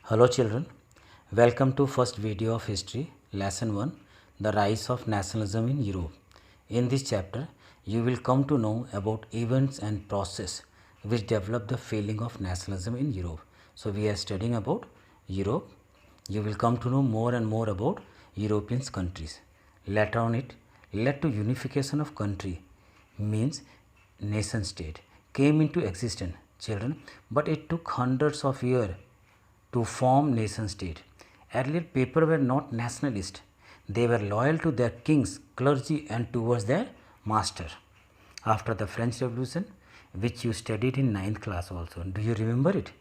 Hello children, welcome to first video of history, lesson 1, the rise of nationalism in Europe. In this chapter, you will come to know about events and process which develop the feeling of nationalism in Europe. So we are studying about Europe. You will come to know more and more about European countries. Later on it led to unification of country, means nation state came into existence, children, but it took hundreds of years to form nation state. Earlier people were not nationalist. They were loyal to their kings, clergy and towards their master. After the French Revolution, which you studied in 9th class also, do you remember it?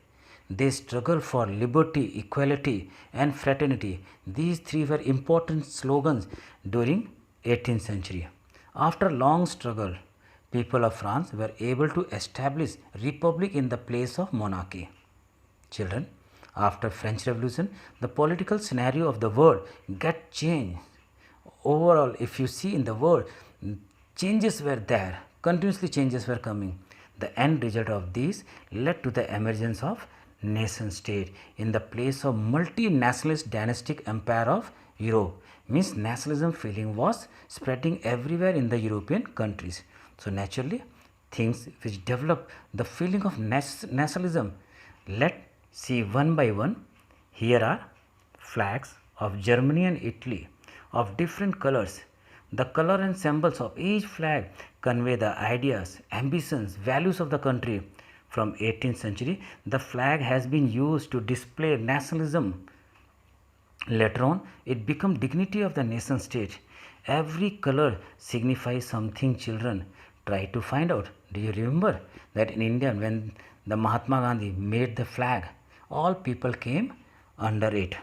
They struggled for liberty, equality and fraternity. These three were important slogans during 18th century. After long struggle, people of France were able to establish republic in the place of monarchy. Children, after French Revolution, the political scenario of the world get changed. Overall, if you see in the world, changes were there, continuously changes were coming. The end result of these led to the emergence of nation state in the place of multinationalist dynastic empire of Europe. Means nationalism feeling was spreading everywhere in the European countries. So naturally, things which develop the feeling of nationalism. Let's see one by one. Here are flags of Germany and Italy of different colors. The color and symbols of each flag convey the ideas, ambitions, values of the country. From 18th century, the flag has been used to display nationalism. Later on, it became dignity of the nation state. Every color signifies something, children. Try to find out. Do you remember that in India, when the Mahatma Gandhi made the flag, all people came under it.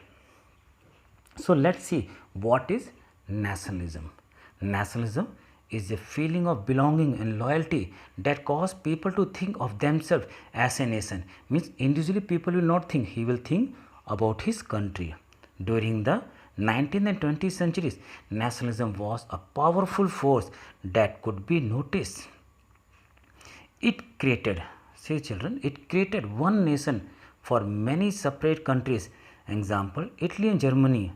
So let's see what is nationalism. Nationalism is a feeling of belonging and loyalty that cause people to think of themselves as a nation. Means individually people will not think, he will think about his country. During the 19th and 20th centuries, nationalism was a powerful force that could be noticed. It created, see children, it created one nation for many separate countries. Example, Italy and Germany.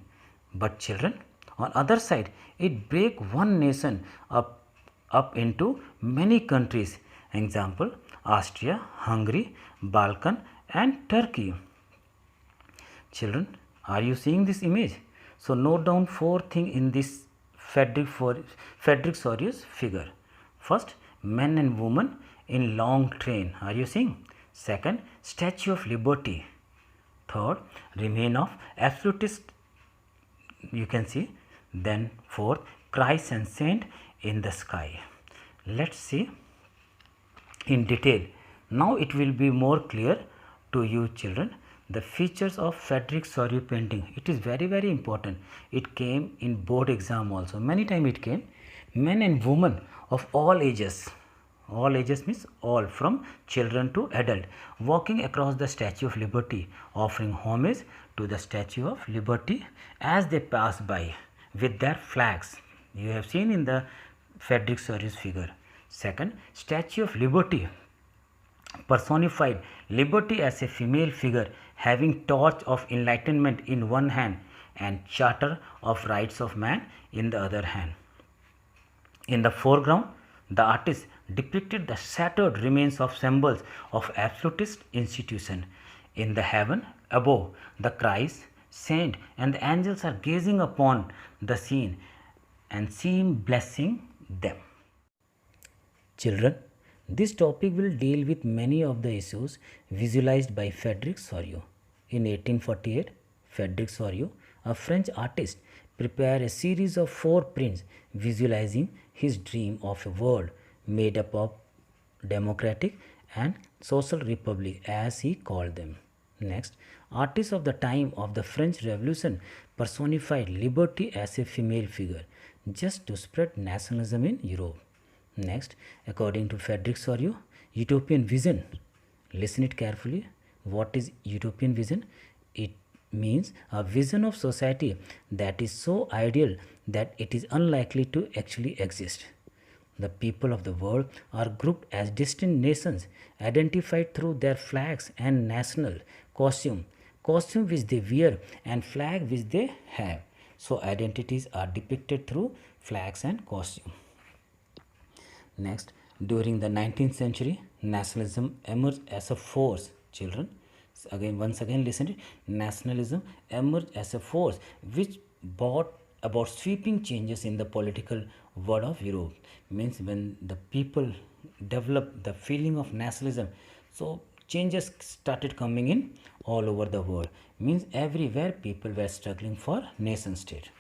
But children, on other side, it break one nation up into many countries. Example, Austria, Hungary, Balkan and Turkey. Children, are you seeing this image? So note down four things in this Frederick figure. First, men and women in long train. Are you seeing? Second, Statue of Liberty. Third, remain of absolutist. You can see. Then fourth, Christ and saint in the sky. Let's see in detail. Now it will be more clear to you, children, the features of Frederick Sorie painting. It is very important. It came in board exam also. Many times it came. Men and women of all ages. All ages means all, from children to adult, walking across the Statue of Liberty, offering homage to the Statue of Liberty as they pass by with their flags. You have seen in the Frederick Sorie's figure. Second, Statue of Liberty personified liberty as a female figure having torch of enlightenment in one hand and charter of rights of man in the other hand. In the foreground, the artist depicted the shattered remains of symbols of absolutist institution. In the heaven above, the Christ, saint and the angels are gazing upon the scene and seem blessing them. Children, this topic will deal with many of the issues visualized by Frederick Sorie. In 1848, Frederick Sorie, a French artist, prepared a series of 4 prints visualizing his dream of a world made up of democratic and social republic, as he called them. Next, artists of the time of the French Revolution personified liberty as a female figure, just to spread nationalism in Europe. Next, according to Frederick Sorie, utopian vision. Listen it carefully. What is utopian vision? It means a vision of society that is so ideal that it is unlikely to actually exist. The people of the world are grouped as distinct nations, identified through their flags and national costume. costume which they wear, and flag which they have. So identities are depicted through flags and costume. Next, during the 19th century, nationalism emerged as a force. Children, once again listen to it. Nationalism emerged as a force which brought about sweeping changes in the political world of Europe. Means when the people developed the feeling of nationalism, so changes started coming in all over the world. Means everywhere people were struggling for nation state.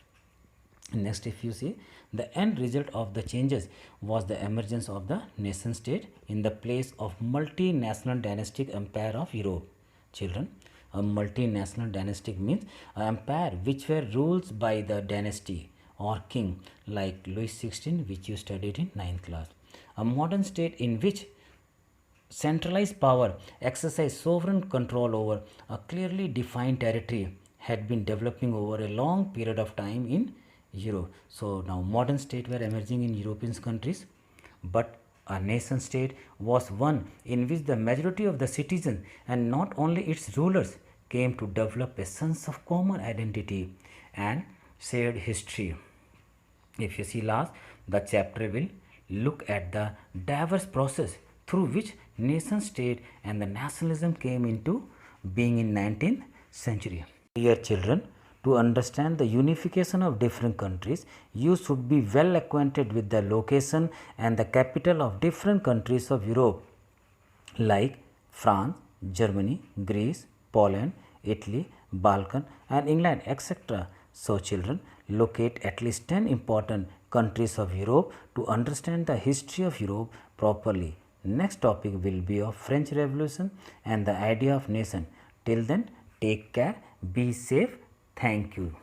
Next, if you see, the end result of the changes was the emergence of the nation state in the place of multinational dynastic empire of Europe. Children, a multinational dynastic means an empire which were ruled by the dynasty or king like Louis XVI, which you studied in 9th class. A modern state in which centralized power exercise sovereign control over a clearly defined territory had been developing over a long period of time in Europe. So now modern states were emerging in European countries, but a nation state was one in which the majority of the citizens and not only its rulers came to develop a sense of common identity and shared history. If you see last, the chapter will look at the diverse process through which nation state and the nationalism came into being in 19th century. Dear children, to understand the unification of different countries, you should be well acquainted with the location and the capital of different countries of Europe like France, Germany, Greece, Poland, Italy, Balkan and England, etc. So children, locate at least 10 important countries of Europe to understand the history of Europe properly. Next topic will be of French Revolution and the idea of nation. Till then, take care, be safe. Thank you.